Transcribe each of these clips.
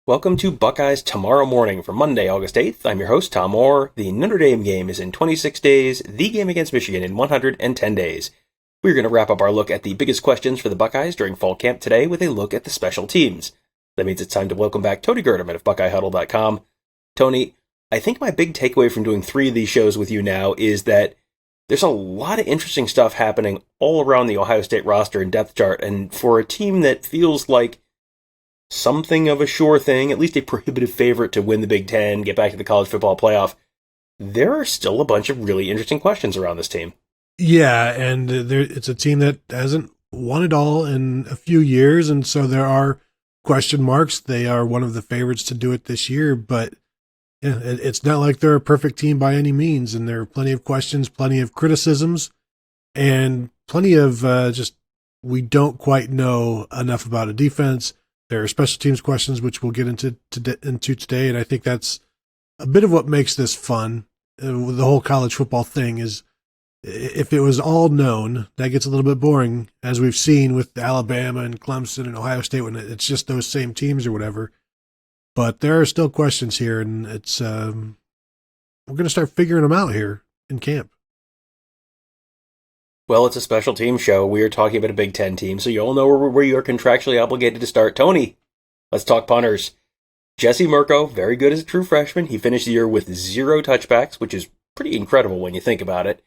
Welcome to Buckeyes Tomorrow Morning for Monday, August 8th. I'm your host, Tom Orr. The Notre Dame game is in 26 days, the game against Michigan in 110 days. We're going to wrap up our look at the biggest questions for the Buckeyes during fall camp today with a look at the special teams. That means it's time to welcome back Tony Gerdeman of BuckeyeHuddle.com. Tony, I think my big takeaway from doing 3 of these shows with you now is that there's a lot of interesting stuff happening all around the Ohio State roster and depth chart, and for a team that feels like something of a sure thing, at least a prohibitive favorite to win the Big Ten, get back to the college football playoff, there are still a bunch of really interesting questions around this team. Yeah, and it's a team that hasn't won it all in a few years, and so there are question marks. They are one of the favorites to do it this year, but yeah, it's not like they're a perfect team by any means, and there are plenty of questions, plenty of criticisms, and plenty of just we don't quite know enough about a defense. There are special teams questions, which we'll get into today, and I think that's a bit of what makes this fun. The whole college football thing is, if it was all known, that gets a little bit boring, as we've seen with Alabama and Clemson and Ohio State when it's just those same teams or whatever. But there are still questions here, and it's we're going to start figuring them out here in camp. Well, it's a special team show. We are talking about a Big Ten team, so you all know where you are contractually obligated to start. Tony, let's talk punters. Jesse Mirko, very good as a true freshman. He finished the year with 0 touchbacks, which is pretty incredible when you think about it.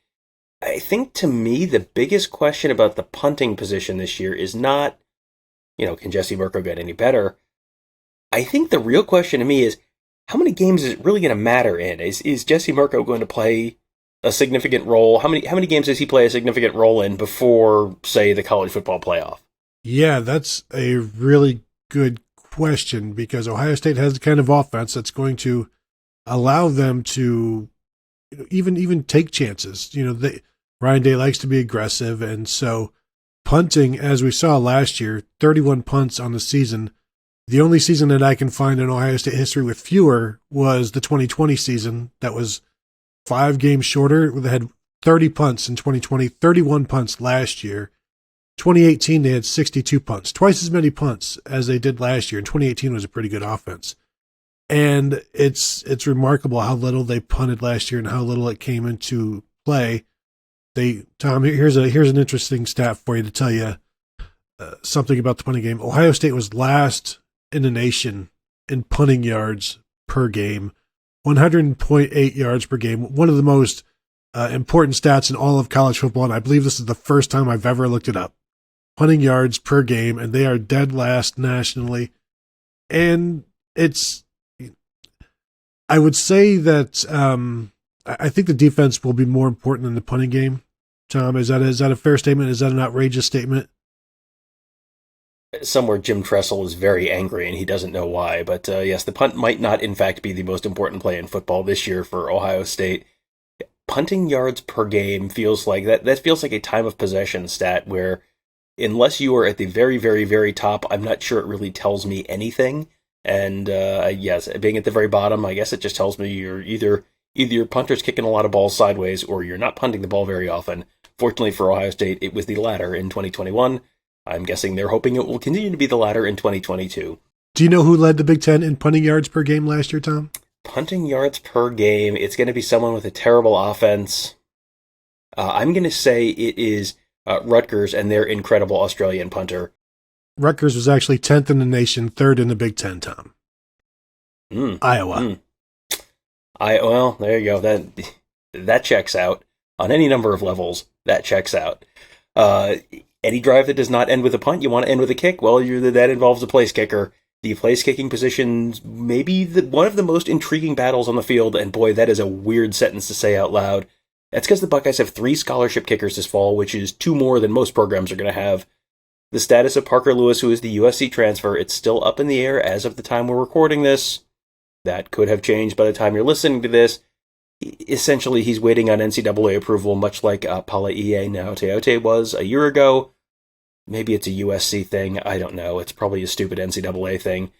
I think, to me, the biggest question about the punting position this year is not, can Jesse Mirko get any better? I think the real question to me is, how many games is it really going to matter in? Is Jesse Mirko going to play a significant role? How many games does he play a significant role in before, say, the college football playoff? Yeah, that's a really good question, because Ohio State has the kind of offense that's going to allow them to even take chances. Ryan Day likes to be aggressive, and so punting, as we saw last year, 31 punts on the season. The only season that I can find in Ohio State history with fewer was the 2020 season. That was 5 games shorter. They had 30 punts in 2020, 31 punts last year. 2018, they had 62 punts, twice as many punts as they did last year. And 2018 was a pretty good offense. And it's remarkable how little they punted last year and how little it came into play. Tom, here's an interesting stat for you to tell you something about the punting game. Ohio State was last in the nation in punting yards per game, 100.8 yards per game, one of the most important stats in all of college football, and I believe this is the first time I've ever looked it up. Punting yards per game, and they are dead last nationally. And I would say that I think the defense will be more important than the punting game. Tom, is that a fair statement? Is that an outrageous statement? Somewhere Jim Tressel is very angry and he doesn't know why, but yes, the punt might not in fact be the most important play in football this year for Ohio State. Punting yards per game feels like that feels like a time of possession stat where, unless you are at the very, very, very top, I'm not sure it really tells me anything. And yes, being at the very bottom, I guess it just tells me you're either your punter's kicking a lot of balls sideways or you're not punting the ball very often. Fortunately for Ohio State, it was the latter in 2021. I'm guessing they're hoping it will continue to be the latter in 2022. Do you know who led the Big Ten in punting yards per game last year, Tom? Punting yards per game, it's going to be someone with a terrible offense. I'm going to say it is Rutgers and their incredible Australian punter. Rutgers was actually 10th in the nation, 3rd in the Big Ten, Tom. Iowa. Well, there you go. That checks out. On any number of levels, that checks out. Any drive that does not end with a punt, you want to end with a kick? Well, that involves a place kicker. The place kicking positions may be one of the most intriguing battles on the field, and boy, that is a weird sentence to say out loud. That's because the Buckeyes have 3 scholarship kickers this fall, which is 2 more than most programs are going to have. The status of Parker Lewis, who is the USC transfer, it's still up in the air as of the time we're recording this. That could have changed by the time you're listening to this. Essentially, he's waiting on NCAA approval, much like Palaie Naoteote was a year ago. Maybe it's a USC thing. I don't know. It's probably a stupid NCAA thing.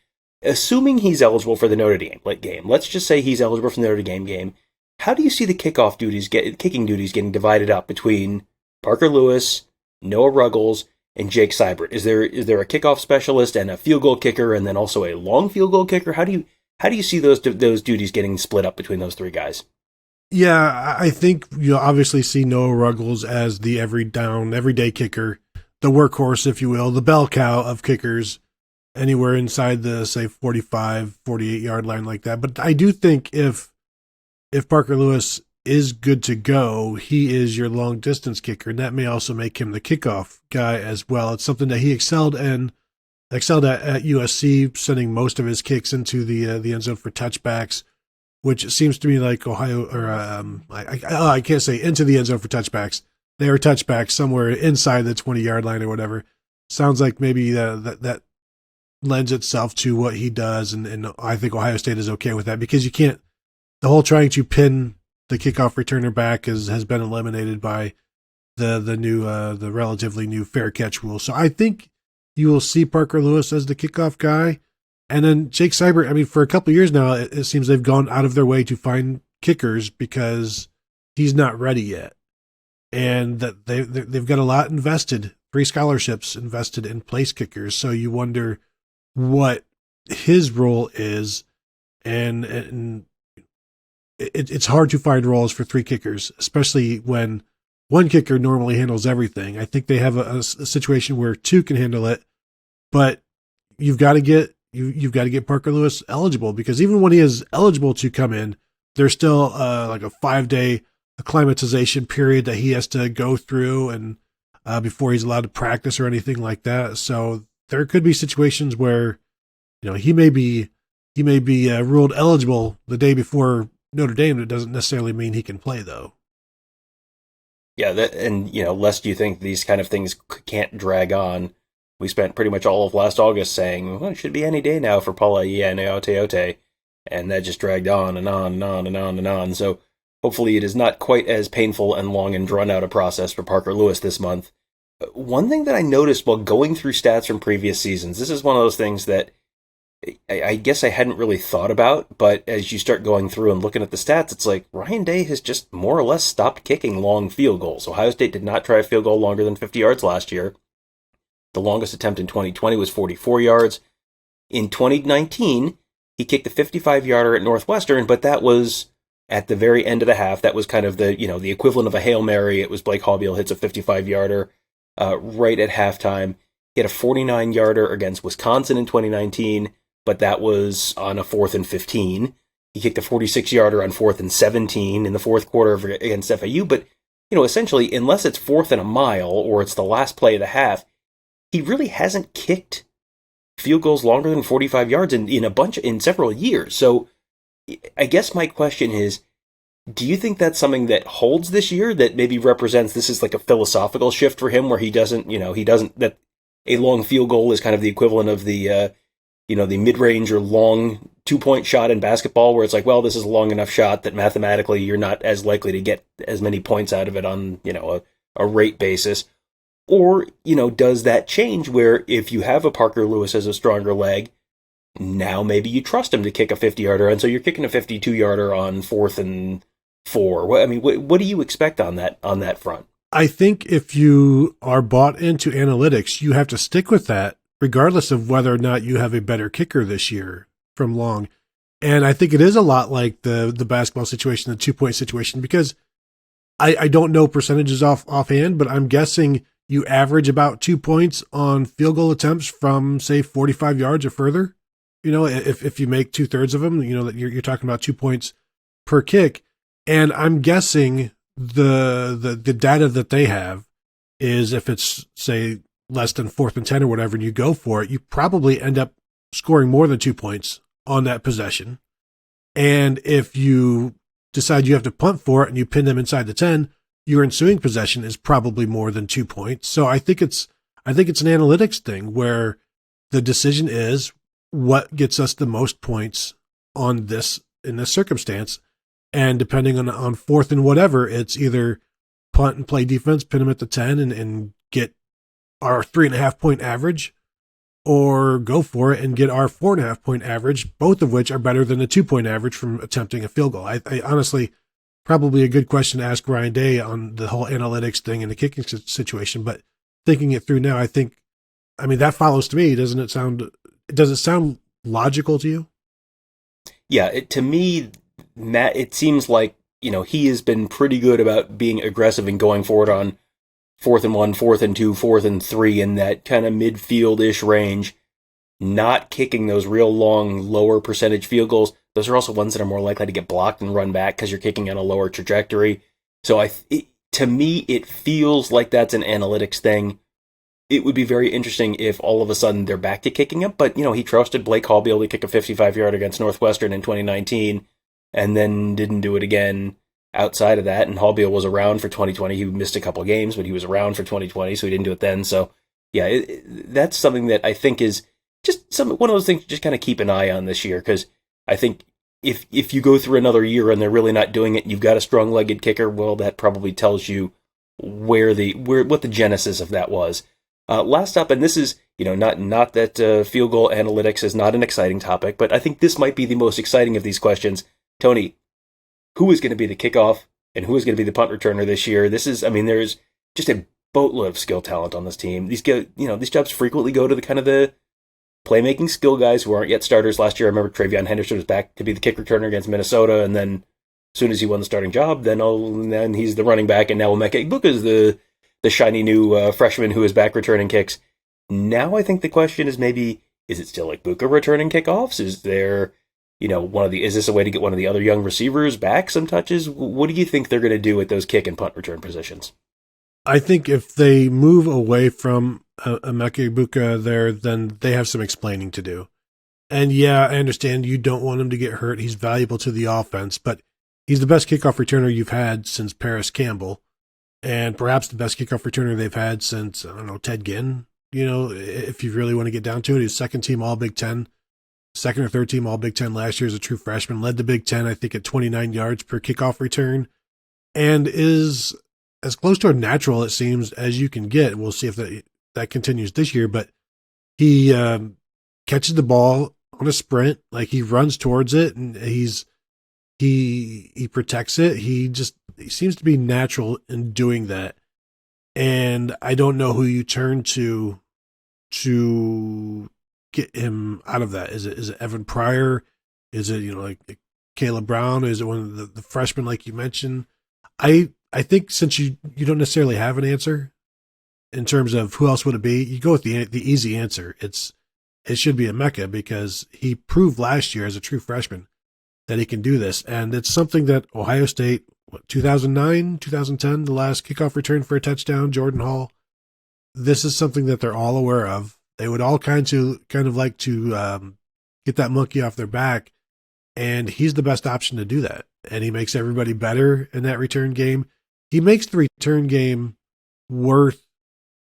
Assuming he's eligible for the Notre Dame game, let's just say he's eligible for the Notre Dame game. How do you see the kicking duties getting divided up between Parker Lewis, Noah Ruggles, and Jake Seibert? Is there a kickoff specialist and a field goal kicker, and then also a long field goal kicker? How do you see those duties getting split up between those three guys? Yeah, I think you'll obviously see Noah Ruggles as the everyday kicker, the workhorse, if you will, the bell cow of kickers, anywhere inside the, say, 45, 48-yard line like that. But I do think if Parker Lewis is good to go, he is your long-distance kicker, and that may also make him the kickoff guy as well. It's something that he excelled at USC, sending most of his kicks into the end zone for touchbacks, which seems to me like Ohio, or I can't say into the end zone for touchbacks. They are touchbacks somewhere inside the 20-yard line or whatever. Sounds like maybe that lends itself to what he does, and I think Ohio State is okay with that, because you can't, the whole trying to pin the kickoff returner back has been eliminated by the relatively new fair catch rule. So I think you will see Parker Lewis as the kickoff guy. And then Jake Seibert, I mean, for a couple of years now, it seems they've gone out of their way to find kickers because he's not ready yet. And that they've got a lot invested, 3 scholarships invested in place kickers. So you wonder what his role is. And it's hard to find roles for 3 kickers, especially when one kicker normally handles everything. I think they have a situation where 2 can handle it, but you've got to get Parker Lewis eligible, because even when he is eligible to come in, there's still like a 5-day acclimatization period that he has to go through, and before he's allowed to practice or anything like that. So there could be situations where, he may be ruled eligible the day before Notre Dame. It doesn't necessarily mean he can play, though. Yeah, lest you think these kind of things can't drag on. We spent pretty much all of last August saying, well, it should be any day now for Paula Ioane, and that just dragged on and on and on and on and on. So hopefully it is not quite as painful and long and drawn out a process for Parker Lewis this month. One thing that I noticed while going through stats from previous seasons, this is one of those things that I guess I hadn't really thought about, but as you start going through and looking at the stats, it's like Ryan Day has just more or less stopped kicking long field goals. Ohio State did not try a field goal longer than 50 yards last year. The longest attempt in 2020 was 44 yards. In 2019, he kicked a 55-yarder at Northwestern, but that was at the very end of the half. That was kind of the equivalent of a Hail Mary. It was Blake Haubeil hits a 55-yarder right at halftime. He had a 49-yarder against Wisconsin in 2019, but that was on a 4th and 15. He kicked a 46-yarder on 4th and 17 in the fourth quarter against FAU. But, essentially, unless it's 4th and a mile or it's the last play of the half, he really hasn't kicked field goals longer than 45 yards in several years. So I guess my question is, do you think that's something that holds this year, that maybe represents this is like a philosophical shift for him, where that a long field goal is kind of the equivalent of the mid-range or long 2-point shot in basketball, where it's like, well, this is a long enough shot that mathematically you're not as likely to get as many points out of it on, a rate basis? Or, does that change where if you have a Parker Lewis as a stronger leg, now maybe you trust him to kick a 50-yarder, and so you're kicking a 52-yarder on 4th and 4? What do you expect on that front? I think if you are bought into analytics, you have to stick with that, regardless of whether or not you have a better kicker this year from long. And I think it is a lot like the basketball situation, the 2-point situation, because I don't know percentages offhand, but I'm guessing you average about 2 points on field goal attempts from, say, 45 yards or further. If you make 2/3 of them, you're talking about 2 points per kick. And I'm guessing the data that they have is, if it's, say, less than 4th and 10 or whatever, and you go for it, you probably end up scoring more than 2 points on that possession. And if you decide you have to punt for it and you pin them inside the 10, your ensuing possession is probably more than 2 points. So I think it's an analytics thing, where the decision is what gets us the most points in this circumstance. And depending on 4th and whatever, it's either punt and play defense, pin them at the 10 and get our 3.5 point average, or go for it and get our 4.5 point average, both of which are better than the 2 point average from attempting a field goal. I honestly, probably a good question to ask Ryan Day on the whole analytics thing and the kicking situation, but thinking it through now, that follows to me. Does it sound logical to you? Yeah, to me, Matt, it seems like, he has been pretty good about being aggressive and going forward on 4th and 1, 4th and 2, 4th and 3 in that kind of midfield-ish range, not kicking those real long, lower percentage field goals. Those are also ones that are more likely to get blocked and run back because you're kicking on a lower trajectory. So to me, it feels like that's an analytics thing. It would be very interesting if all of a sudden they're back to kicking him. But, he trusted Blake Hallbeal to kick a 55-yard against Northwestern in 2019 and then didn't do it again outside of that. And Hallbeal was around for 2020. He missed a couple of games, but he was around for 2020, so he didn't do it then. So, yeah, that's something that I think is just one of those things to just kind of keep an eye on this year, because I think if you go through another year and they're really not doing it, and you've got a strong-legged kicker, well, that probably tells you what the genesis of that was. Last up, and this is, not that field goal analytics is not an exciting topic, but I think this might be the most exciting of these questions. Tony, who is going to be the kickoff and who is going to be the punt returner this year? There's just a boatload of skill talent on this team. These jobs frequently go to the playmaking skill guys who aren't yet starters. Last year, I remember Travion Henderson was back to be the kick returner against Minnesota, and then as soon as he won the starting job, then he's the running back, and now Emeka Egbuka is the shiny new freshman who is back returning kicks. Now I think the question is maybe, is it still Egbuka returning kickoffs? Is there, is this a way to get one of the other young receivers back some touches? What do you think they're going to do at those kick and punt return positions? I think if they move away from Emeka Egbuka there, then they have some explaining to do. And yeah, I understand you don't want him to get hurt. He's valuable to the offense, but he's the best kickoff returner you've had since Paris Campbell, and perhaps the best kickoff returner they've had since, Ted Ginn. If you really want to get down to it, he's second team All Big Ten, second or third team All Big Ten last year as a true freshman, led the Big Ten, I think, at 29 yards per kickoff return, and is as close to a natural, it seems, as you can get. We'll see if that continues this year, but he catches the ball on a sprint, like he runs towards it, and he protects it. He seems to be natural in doing that. And I don't know who you turn to get him out of that. Is it Evan Pryor? Is it, like Caleb Brown? Is it one of the freshmen like you mentioned? I think since you don't necessarily have an answer in terms of who else would it be, you go with the easy answer. It should be Emeka, because he proved last year as a true freshman that he can do this. And it's something that Ohio State, 2009, 2010, the last kickoff return for a touchdown, Jordan Hall. This is something that they're all aware of. They would all kind of like to get that monkey off their back, and he's the best option to do that. And he makes everybody better in that return game. He makes the return game worth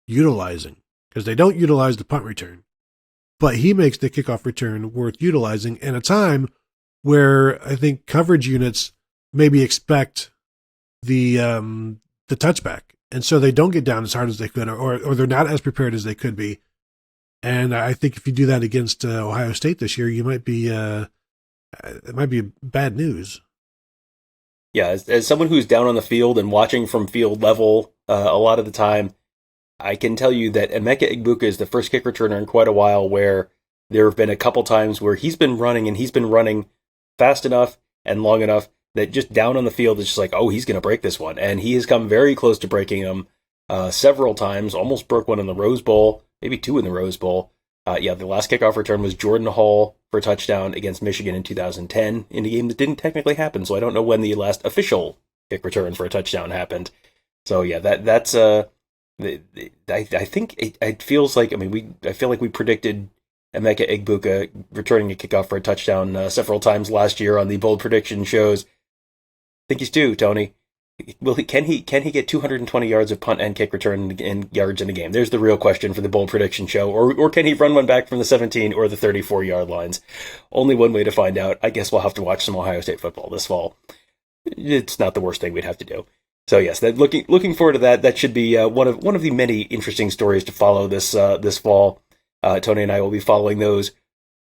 utilizing, because they don't utilize the punt return, but he makes the kickoff return worth utilizing in a time where I think coverage units maybe expect the touchback, and so they don't get down as hard as they could, or they're not as prepared as they could be. And I think if you do that against Ohio State this year, you might be it might be bad news. Yeah, as someone who's down on the field and watching from field level a lot of the time, I can tell you that Emeka Egbuka is the first kick returner in quite a while where there have been a couple times where he's been running fast enough and long enough that just down on the field is just like, oh, he's going to break this one. And he has come very close to breaking them several times, almost broke one in the Rose Bowl, maybe two in the Rose Bowl. The last kickoff return was Jordan Hall for a touchdown against Michigan in 2010 in a game that didn't technically happen, so I don't know when the last official kick return for a touchdown happened. So yeah, that's I think it feels like, I feel like we predicted Emeka Egbuka returning a kickoff for a touchdown several times last year on the bold prediction shows. I think he's due, Tony. Can he get 220 yards of punt and kick return in yards in a game? There's the real question for the bold prediction show. Or can he run one back from the 17 or the 34-yard lines? Only one way to find out. I guess we'll have to watch some Ohio State football this fall. It's not the worst thing we'd have to do. So yes, looking forward to that. That should be one of the many interesting stories to follow this fall. Tony and I will be following those.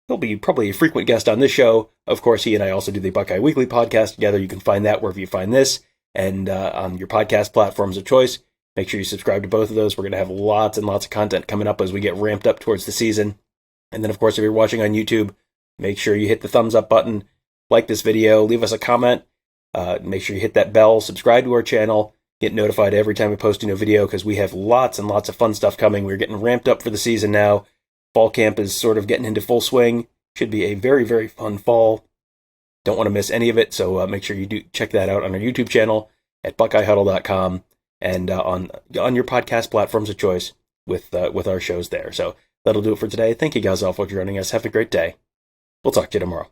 He'll be probably a frequent guest on this show. Of course, he and I also do the Buckeye Weekly podcast together. You can find that wherever you find this, and on your podcast platforms of choice. Make sure you subscribe to both of those. We're going to have lots and lots of content coming up as we get ramped up towards the season. And then, of course, if you're watching on YouTube, make sure you hit the thumbs up button, like this video, leave us a comment, make sure you hit that bell, subscribe to our channel, get notified every time we post a new video because we have lots and lots of fun stuff coming. We're getting ramped up for the season now. Fall camp is sort of getting into full swing. Should be a very, very fun fall. Don't want to miss any of it, so make sure you do check that out on our YouTube channel at BuckeyeHuddle.com and on your podcast platforms of choice with our shows there. So that'll do it for today. Thank you guys all for joining us. Have a great day. We'll talk to you tomorrow.